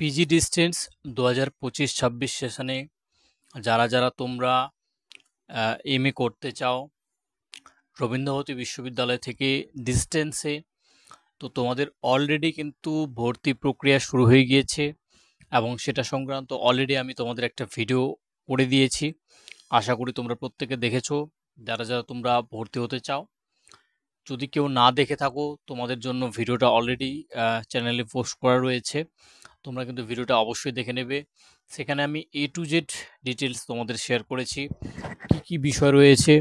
PG distance 2025-26 সেশনে যারা যারা তোমরা এমএ করতে চাও রবীন্দ্রভারতী বিশ্ববিদ্যালয় থেকে ডিস্টেন্সে, তো তোমাদের অলরেডি কিন্তু ভর্তি প্রক্রিয়া শুরু হয়ে গিয়েছে এবং সেটা সংক্রান্ত অলরেডি আমি তোমাদের একটা ভিডিও করে দিয়েছি। আশা করি তোমরা প্রত্যেকে দেখেছো। যারা যারা তোমরা ভর্তি হতে চাও, যদি কেউ না দেখে থাকো, তোমাদের জন্য ভিডিওটা অলরেডি চ্যানেলে পোস্ট করা রয়েছে। তোমরা কিন্তু ভিডিওটা অবশ্যই দেখে নেবে। সেখানে আমি A to Z ডিটেলস তোমাদের শেয়ার করেছি। কি কি বিষয় রয়েছে,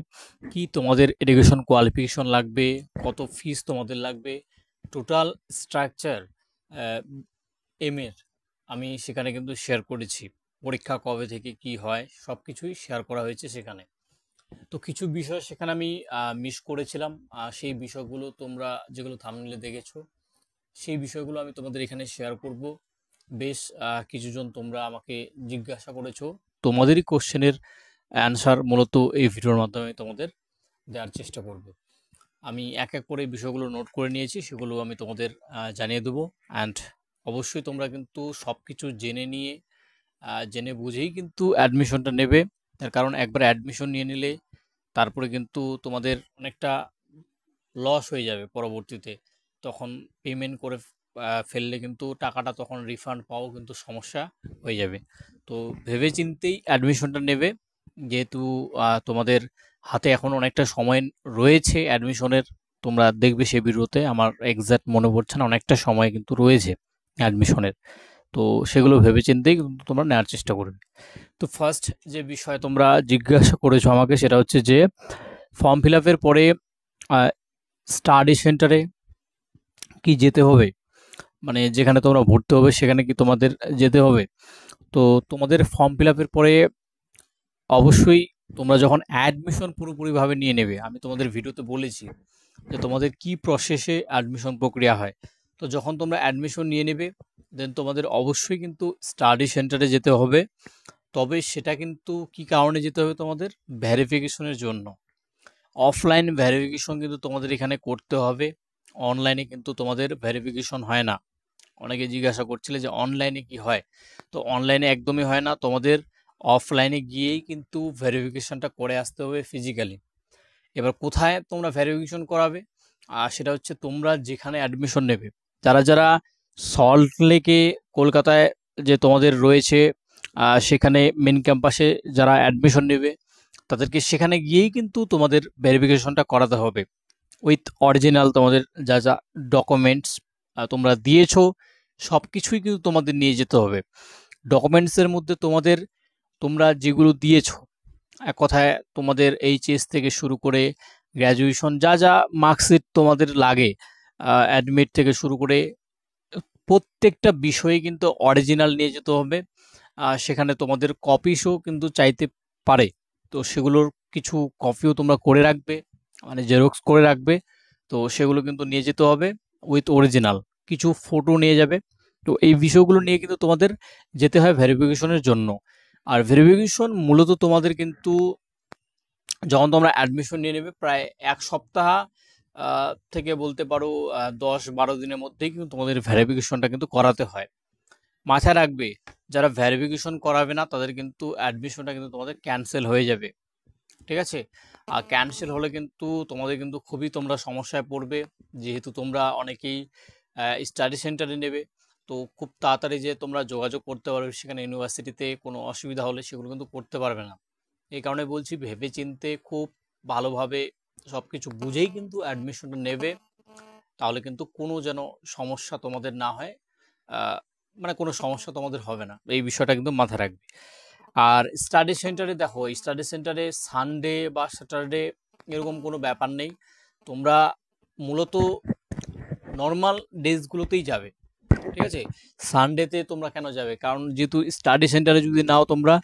কি তোমাদের এডুকেশন কোয়ালিফিকেশন লাগবে, কত ফিস তোমাদের লাগবে, টোটাল স্ট্রাকচার এর আমি সেখানে কিন্তু শেয়ার করেছি। পরীক্ষা কবে থেকে কি হয় সব কিছুই শেয়ার করা হয়েছে সেখানে। তো কিছু বিষয় সেখানে আমি মিস করেছিলাম। সেই বিষয়গুলো তোমরা যেগুলো থাম্বনেইলে দেখেছো, সেই বিষয়গুলো আমি তোমাদের এখানে শেয়ার করব। বেশ কিছুজন তোমরা আমাকে জিজ্ঞাসা করেছো, তোমাদেরই কোশ্চেনের অ্যান্সার মূলত এই ভিডিওর মাধ্যমে তোমাদের দেওয়ার চেষ্টা করব। আমি এক এক করে এই বিষয়গুলো নোট করে নিয়েছি, সেগুলো আমি তোমাদের জানিয়ে দেবো। অ্যান্ড অবশ্যই তোমরা কিন্তু সব কিছু জেনে নিয়ে জেনে বুঝেই কিন্তু অ্যাডমিশনটা নেবে। তার কারণ একবার অ্যাডমিশন নিয়ে নিলে তারপরে কিন্তু তোমাদের অনেকটা লস হয়ে যাবে পরবর্তীতে। তখন পেমেন্ট করে ফেললে কিন্তু টাকাটা তখন রিফান্ড পাওয়াও কিন্তু সমস্যা হয়ে যাবে। তো ভেবেচিন্তেই অ্যাডমিশনটা নেবে, যেহেতু তোমাদের হাতে এখন অনেকটা সময় রয়েছে অ্যাডমিশনের। তোমরা দেখবে সেই ভিডিওতে, আমার এক্স্যাক্ট মনে পড়ছে না, অনেকটা সময় কিন্তু রয়েছে অ্যাডমিশনের। তো সেগুলো ভেবেচিন্তেই কিন্তু তোমরা নেওয়ার চেষ্টা করবে। তো ফার্স্ট যে বিষয় তোমরা জিজ্ঞাসা করেছো আমাকে, সেটা হচ্ছে যে ফর্ম ফিল আপের পরে স্টাডি সেন্টারে কি যেতে হবে, মানে যেখানে তোমরা ভর্তি হবে সেখানে কি তোমাদের যেতে হবে। তো তোমাদের ফর্ম ফিল আপের পরে অবশ্যই তোমরা যখন অ্যাডমিশন পুরোপুরিভাবে নিয়ে নেবে, আমি তোমাদের ভিডিওতে বলেছি যে তোমাদের কি প্রসেসে অ্যাডমিশন প্রক্রিয়া হয়। তো যখন তোমরা অ্যাডমিশন নিয়ে নেবে, দেন তোমাদের অবশ্যই কিন্তু স্টাডি সেন্টারে যেতে হবে। তবে সেটা কিন্তু কি কারণে যেতে হবে, তোমাদের ভেরিফিকেশনের জন্য। অফলাইন ভেরিফিকেশন কিন্তু তোমাদের এখানে করতে হবে, অনলাইনে কিন্তু তোমাদের ভেরিফিকেশন হয় না। অনেকে জিজ্ঞাসা করছিলে যে অনলাইনে কি হয়, তো অনলাইনে একদমই হয় না। তোমাদের অফলাইনে গিয়েই কিন্তু ভেরিফিকেশনটা করে আসতে হবে ফিজিক্যালি। এবার কোথায় তোমরা ভেরিফিকেশন করাবে, আর সেটা হচ্ছে তোমরা যেখানে অ্যাডমিশন নেবে। যারা যারা সল্ট লেকে কলকাতায় যে তোমাদের রয়েছে, সেখানে মেন ক্যাম্পাসে যারা অ্যাডমিশন নেবে, তাদেরকে সেখানে গিয়েই কিন্তু তোমাদের ভেরিফিকেশনটা করাতে হবে উইথ অরিজিনাল। তোমাদের যা যা ডকুমেন্টস তোমরা দিয়েছো সব কিছুই কিন্তু তোমাদের নিয়ে যেতে হবে। ডকুমেন্টসের মধ্যে তোমরা যেগুলো দিয়েছো, এক কথায় তোমাদের এইচএস থেকে শুরু করে গ্র্যাজুয়েশন যা যা মার্কশিট তোমাদের লাগে, অ্যাডমিট থেকে শুরু করে প্রত্যেকটা বিষয়ে কিন্তু অরিজিনাল নিয়ে যেতে হবে। সেখানে তোমাদের কপিসও কিন্তু চাইতে পারে, তো সেগুলোর কিছু কপিও তোমরা করে রাখবে, মানে জেরক্স করে রাখবে। তো সেগুলো কিন্তু নিয়ে যেতে হবে উইথ অরিজিনাল। কিছু ফটো নিয়ে যাবে। তো এই বিষয়গুলো নিয়ে কিন্তু তোমাদের যেতে হয় ভেরিফিকেশনের জন্য। আর ভেরিফিকেশন মূলত তোমাদের কিন্তু যখন তোমরা অ্যাডমিশন নিয়ে নেবে, প্রায় এক সপ্তাহ থেকে বলতে পারো 10-12 দিনের মধ্যেই কিন্তু তোমাদের ভেরিফিকেশনটা কিন্তু করাতে হয়। মাথায় রাখবে, যারা ভেরিফিকেশন করাবে না তাদের কিন্তু অ্যাডমিশনটা কিন্তু তোমাদের ক্যান্সেল হয়ে যাবে। ঠিক আছে? আর ক্যান্সেল হলে কিন্তু তোমাদের কিন্তু খুবই তোমরা সমস্যায় পড়বে, যেহেতু তোমরা অনেকেই স্টাডি সেন্টারে নেবে। তো খুব তাড়াতাড়ি যে তোমরা যোগাযোগ করতে পারবে সেখানে ইউনিভার্সিটিতে, কোনো অসুবিধা হলে সেগুলো কিন্তু করতে পারবে না। এই কারণে বলছি, ভেবেচিন্তে খুব ভালোভাবে সব কিছু বুঝেই কিন্তু অ্যাডমিশনটা নেবে। তাহলে কিন্তু কোনো যেন সমস্যা তোমাদের না হয়, মানে কোনো সমস্যা তোমাদের হবে না, এই বিষয়টা কিন্তু মাথায় রাখবে। আর স্টাডি সেন্টারে দেখো, স্টাডি সেন্টারে সানডে বা স্যাটারডে এরকম কোনো ব্যাপার নেই। তোমরা মূলত নর্মাল ডেজগুলোতেই যাবে। ঠিক আছে? সানডেতে তোমরা কেন যাবে, কারণ যেহেতু স্টাডি সেন্টারে যদি নাও তোমরা,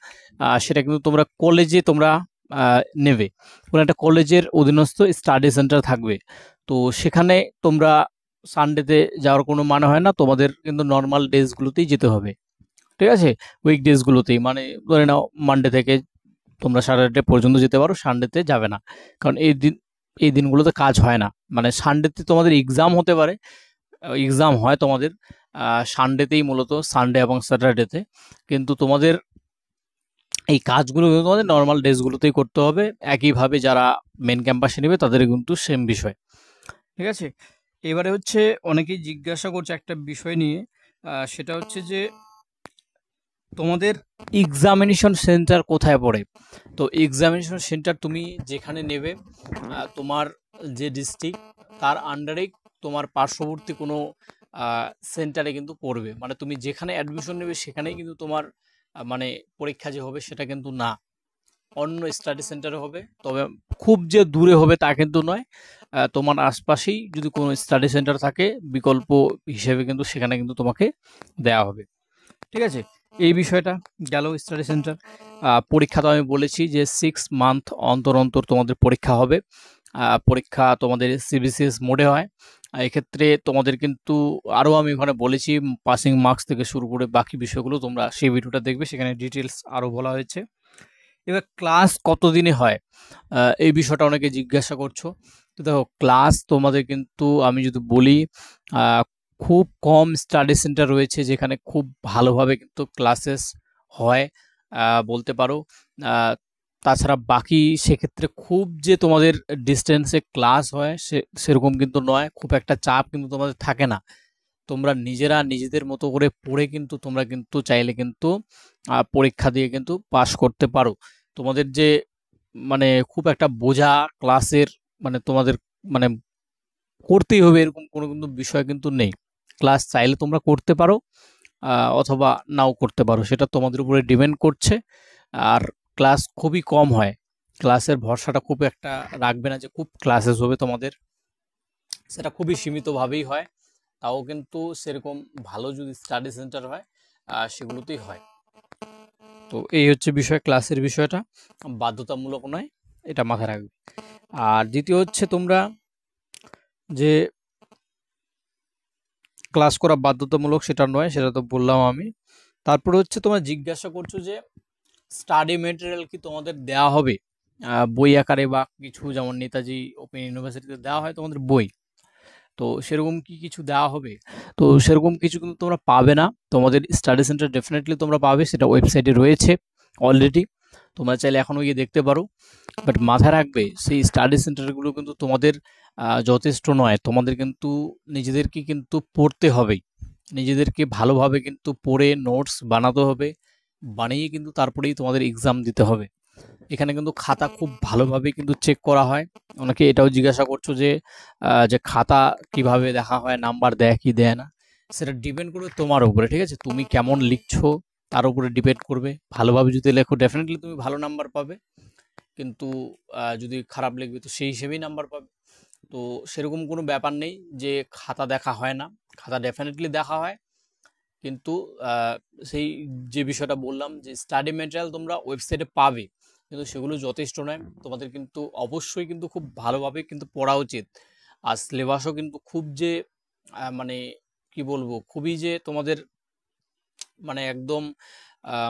সেটা কিন্তু তোমরা কলেজে তোমরা নেবে, কোনো একটা কলেজের অধীনস্থ স্টাডি সেন্টার থাকবে। তো সেখানে তোমরা সানডেতে যাওয়ার কোনো মানে হয় না, তোমাদের কিন্তু নর্মাল ডেজগুলোতেই যেতে হবে। ঠিক আছে? উইকডেজগুলোতেই, মানে ধরে নাও মানডে থেকে তোমরা স্যাটারডে পর্যন্ত যেতে পারো, সানডেতে যাবে না। কারণ এই দিনগুলোতে কাজ হয় না। মানে সানডেতে তোমাদের এক্সাম হতে পারে, এক্সাম হয় তোমাদের, সানডেতেই, মূলত সানডে এবং স্যাটারডেতে। কিন্তু তোমাদের এই কাজগুলো কিন্তু তোমাদের নর্মাল ডেজগুলোতেই করতে হবে, একইভাবে যারা মেন ক্যাম্পাসে নেবে তাদের কিন্তু সেম বিষয়। ঠিক আছে, এবারে হচ্ছে অনেকেই জিজ্ঞাসা করছে একটা বিষয় নিয়ে, সেটা হচ্ছে যে তোমাদের এক্সামিনেশন সেন্টার কোথায় পড়ে। তো এক্সামিনেশন সেন্টার তুমি যেখানে নেবে, তোমার যে ডিস্ট্রিক্ট তার আন্ডারেই তোমার পার্শ্ববর্তী কোনো সেন্টারে কিন্তু পড়বে। মানে তুমি যেখানে অ্যাডমিশন নেবে সেখানেই কিন্তু তোমার মানে পরীক্ষা যে হবে সেটা কিন্তু না, অন্য স্টাডি সেন্টারে হবে। তবে খুব যে দূরে হবে তা কিন্তু নয়, তোমার আশপাশেই যদি কোনো স্টাডি সেন্টার থাকে বিকল্প হিসেবে কিন্তু সেখানে কিন্তু তোমাকে দেওয়া হবে। ঠিক আছে, এই বিষয়টা গেল স্টাডি সেন্টার। পরীক্ষা তো আমি বলেছি যে 6 মান্থ অন্তর অন্তর তোমাদের পরীক্ষা হবে। পরীক্ষা তোমাদের সিবিসিএস মোডে হয়। এক্ষেত্রে তোমাদের কিন্তু আরও আমি ওখানে বলেছি পাসিং মার্কস থেকে শুরু করে বাকি বিষয়গুলো তোমরা সেই ভিডিওটা দেখবে, সেখানে ডিটেলস আরও বলা হয়েছে। এবার ক্লাস কতদিনে হয়, এই বিষয়টা অনেকে জিজ্ঞাসা করছো। তো দেখো, ক্লাস তোমাদের কিন্তু আমি যদি বলি, খুব কম স্টাডি সেন্টার রয়েছে যেখানে খুব ভালোভাবে কিন্তু ক্লাসেস হয়, বলতে পারো। তাছাড়া বাকি সেক্ষেত্রে খুব যে তোমাদের ডিস্টেন্সে ক্লাস হয় সেরকম কিন্তু নয়, খুব একটা চাপ কিন্তু তোমাদের থাকে না। তোমরা নিজেরা নিজেদের মতো করে পড়ে কিন্তু তোমরা কিন্তু চাইলে কিন্তু পরীক্ষা দিয়ে কিন্তু পাশ করতে পারো। তোমাদের যে মানে খুব একটা বোঝা ক্লাসের, মানে তোমাদের মানে করতেই হবে এরকম কোনো কিন্তু বিষয় কিন্তু নেই। ক্লাস চাইলে তোমরা করতে পারো, অথবা নাও করতে পারো, সেটা তোমাদের উপরে ডিপেন্ড করছে। আর ক্লাস খুবই কম হয়, ক্লাসের ভরসাটা খুব একটা রাখবে না যে খুব ক্লাসেস হবে তোমাদের, সেটা খুবই সীমিতভাবেই হয়। তাও কিন্তু সেরকম ভালো যদি স্টাডি সেন্টার হয় সেগুলোতেই হয়। তো এই হচ্ছে বিষয়, ক্লাসের বিষয়টা বাধ্যতামূলক নয়, এটা মাথায় রাখবে। আর দ্বিতীয় হচ্ছে তোমরা যে ক্লাস করা বাধ্যতামূলক সেটা নয়, সেটা তো বললাম আমি। তারপরে হচ্ছে তোমরা জিজ্ঞাসা করছো যে স্টাডি মেটেরিয়াল কি তোমাদের দেওয়া হবে বই আকারে বা কিছু, যেমন নেতাজি ওপেন ইউনিভার্সিটিতে দেওয়া হয় তোমাদের বই, তো সেরকম কি কিছু দেওয়া হবে? তো সেরকম কিছু কিন্তু তোমরা পাবে না। তোমাদের স্টাডি সেন্টার ডেফিনেটলি তোমরা পাবে, সেটা ওয়েবসাইটে রয়েছে অলরেডি, তোমরা চাইলে এখনও গিয়ে দেখতে পারো। বাট মাথায় রাখবে সেই স্টাডি সেন্টারগুলো কিন্তু তোমাদের যথেষ্ট নয়, তোমাদের কিন্তু নিজেদেরকে কিন্তু পড়তে হবেই, নিজেদেরকে ভালোভাবে কিন্তু পড়ে নোটস বানাতে হবে, বানিয়ে কিন্তু তারপরেই তোমাদের এক্সাম দিতে হবে। এখানে কিন্তু খাতা খুব ভালোভাবে কিন্তু চেক করা হয়। অনেকে এটাও জিজ্ঞাসা করছো যে যে খাতা কিভাবে দেখা হয়, নাম্বার দেয় কি দেয় না, সেটা ডিপেন্ড করবে তোমার উপরে। ঠিক আছে, তুমি কেমন লিখছো তার উপরে ডিপেন্ড করবে। ভালোভাবে যদি লেখো ডেফিনেটলি তুমি ভালো নাম্বার পাবে, কিন্তু যদি খারাপ লিখবে তো সেই হিসেবেই নাম্বার পাবে। তো সেরকম কোনো ব্যাপার নেই যে খাতা দেখা হয় না, খাতা ডেফিনেটলি দেখা হয়। কিন্তু সেই যে বিষয়টা বললাম যে স্টাডি ম্যাটেরিয়াল তোমরা ওয়েবসাইটে পাবে, কিন্তু সেগুলো যথেষ্ট নয়। তোমাদের কিন্তু অবশ্যই কিন্তু খুব ভালোভাবে কিন্তু পড়া উচিত। আর সিলেবাসও কিন্তু খুব যে মানে কি বলবো, খুবই যে তোমাদের মানে একদম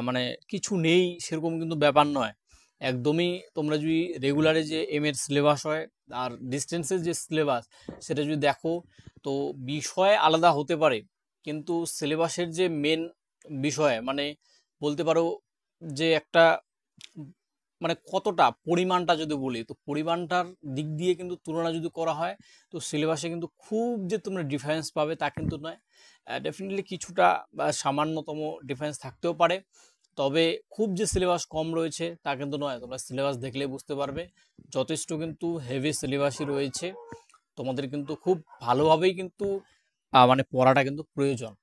মানে কিছু নেই সেরকম কিন্তু ব্যাপার নয়। একদমই তোমরা যদি রেগুলারে যে এম এর সিলেবাস হয় আর ডিস্টেন্সের যে সিলেবাস সেটা যদি দেখো, তো বিষয় আলাদা হতে পারে, কিন্তু সিলেবাসের যে মেন বিষয় মানে বলতে পারো যে একটা মানে কতটা পরিমাণটা যদি বলি, তো পরিমাণটার দিক দিয়ে কিন্তু তুলনা যদি করা হয়, তো সিলেবাসে কিন্তু খুব যে তোমরা ডিফারেন্স পাবে তা কিন্তু নয়। ডেফিনেটলি কিছুটা বা সামান্যতম ডিফারেন্স থাকতেও পারে, তবে খুব যে সিলেবাস কম রয়েছে তা কিন্তু নয়। তোমরা সিলেবাস দেখলে বুঝতে পারবে যথেষ্ট কিন্তু হেভি সিলেবাসই রয়েছে। তোমাদের কিন্তু খুব ভালোভাবেই কিন্তু মানে পড়াটা কিন্তু প্রয়োজন,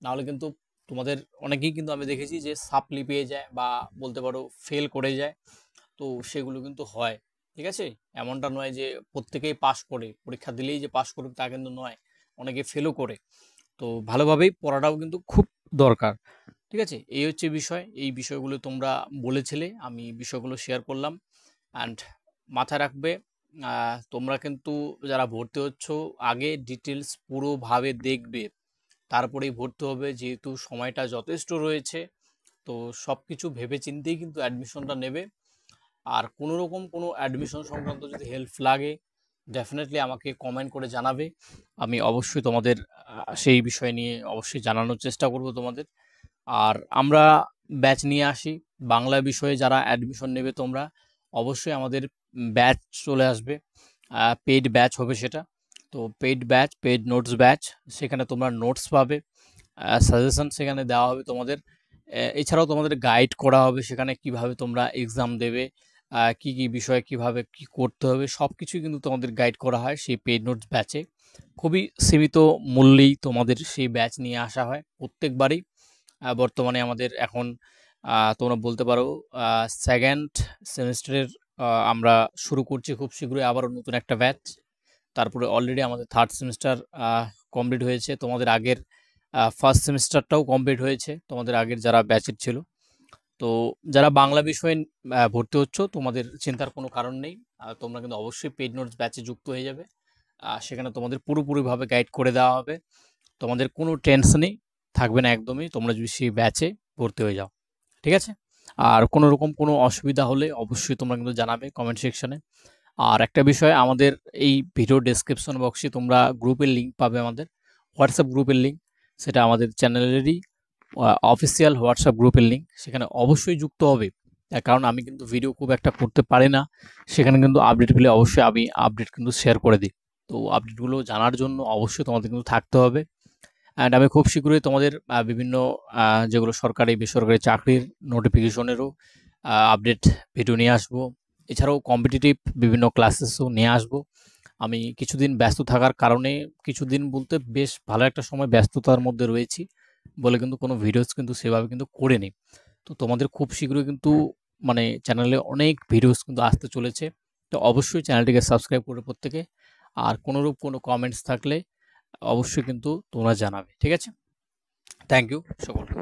নাহলে কিন্তু তোমাদের অনেকেই কিন্তু আমি দেখেছি যে সাপ্লি পেয়ে যায় বা বলতে পারো ফেল করে যায়। তো সেগুলো কিন্তু হয়। ঠিক আছে, এমনটা নয় যে প্রত্যেকেই পাশ করে, পরীক্ষা দিলেই যে পাশ করবে তা কিন্তু নয়, অনেকে ফেলও করে। তো ভালোভাবেই পড়াটাও কিন্তু খুব দরকার। ঠিক আছে, এই হচ্ছে বিষয়, এই বিষয়গুলো তোমরা বলেছিলে, আমি বিষয়গুলো শেয়ার করলাম। অ্যান্ড মাথায় রাখবে তোমরা কিন্তু যারা ভর্তি হচ্ছ আগে ডিটেলস পুরোভাবে দেখবে, তারপরেই ভর্তি হবে, যেহেতু সময়টা যথেষ্ট রয়েছে। তো সব কিছু ভেবে চিন্তেই কিন্তু অ্যাডমিশনটা নেবে। আর কোনো রকম কোনো অ্যাডমিশন সংক্রান্ত যদি হেল্প লাগে ডেফিনেটলি আমাকে কমেন্ট করে জানাবে। আমি অবশ্যই তোমাদের সেই বিষয় নিয়ে অবশ্যই জানানোর চেষ্টা করব তোমাদের। আর আমরা ব্যাচ নিয়ে আসি বাংলা বিষয়ে, যারা অ্যাডমিশন নেবে তোমরা অবশ্যই আমাদের ব্যাচ চলে আসবে, পেইড ব্যাচ হবে সেটা। তো paid batch, paid notes batch, সেখানে তোমরা নোটস পাবে, সাজেশন সেখানে দেওয়া হবে তোমাদের। এছাড়াও তোমাদের গাইড করা হবে সেখানে কিভাবে তোমরা এক্সাম দেবে, কি কি বিষয়ে কিভাবে কি করতে হবে সব কিছুই কিন্তু তোমাদের গাইড করা হয় সেই পেইড নোটস ব্যাচে। খুবই সীমিত মূল্যেই তোমাদের সেই ব্যাচ নিয়ে আসা হয় প্রত্যেকবারই। বর্তমানে আমাদের এখন তোমরা বলতে পারো সেকেন্ড সেমিস্টারের আমরা শুরু করছি খুব শীঘ্রই আবারও নতুন একটা ব্যাচ। তারপরে অলরেডি আমাদের থার্ড সেমিস্টার কমপ্লিট হয়েছে, তোমাদের আগের ফার্স্ট সেমিস্টারটাও কমপ্লিট হয়েছে তোমাদের আগের যারা ব্যাচের ছিল। তো যারা বাংলা বিষয়ে ভর্তি হচ্ছ তোমাদের চিন্তার কোনো কারণ নেই, তোমরা কিন্তু অবশ্যই পেইড নোটস ব্যাচে যুক্ত হয়ে যাবে। সেখানে তোমাদের পুরোপুরিভাবে গাইড করে দেওয়া হবে, তোমাদের কোনো টেনশনই থাকবে না একদমই, তোমরা যদি সেই ব্যাচে ভর্তি হয়ে যাও। ঠিক আছে? আর কোনো রকম কোনো অসুবিধা হলে অবশ্যই তোমরা কিন্তু জানাবে কমেন্ট সেকশনে। আর একটা বিষয়, আমাদের এই ভিডিও ডেসক্রিপশন বক্সে তোমরা গ্রুপের লিঙ্ক পাবে, আমাদের হোয়াটসঅ্যাপ গ্রুপের লিঙ্ক, সেটা আমাদের চ্যানেলেরই অফিসিয়াল হোয়াটসঅ্যাপ গ্রুপের লিঙ্ক। সেখানে অবশ্যই যুক্ত হবে, তার কারণ আমি কিন্তু ভিডিও খুব একটা করতে পারি না, সেখানে কিন্তু আপডেট পেলে অবশ্যই আমি আপডেট কিন্তু শেয়ার করে দিই। তো আপডেটগুলো জানার জন্য অবশ্যই তোমাদের কিন্তু থাকতে হবে। অ্যান্ড আমি খুব শীঘ্রই তোমাদের বিভিন্ন যেগুলো সরকারি বেসরকারি চাকরির নোটিফিকেশনেরও আপডেট ভিডিও নিয়ে আসবো। এছাড়াও কম্পিটিটিভ বিভিন্ন ক্লাসেসও নিয়ে আসবো। আমি কিছুদিন ব্যস্ত থাকার কারণে, কিছুদিন বলতে বেশ ভালো একটা সময় ব্যস্ততার মধ্যে রয়েছি বলে কিন্তু কোনো ভিডিওস কিন্তু সেভাবে কিন্তু করিনি। তো তোমাদের খুব শীঘ্রই কিন্তু মানে চ্যানেলে অনেক ভিডিওস কিন্তু আসতে চলেছে। তো অবশ্যই চ্যানেলটিকে সাবস্ক্রাইব করে প্রত্যেকে। আর কোনোরূপ কোনো কমেন্টস থাকলে অবশ্যই কিন্তু তোমরা জানাবে। ঠিক আছে? থ্যাংক ইউ সকলকে।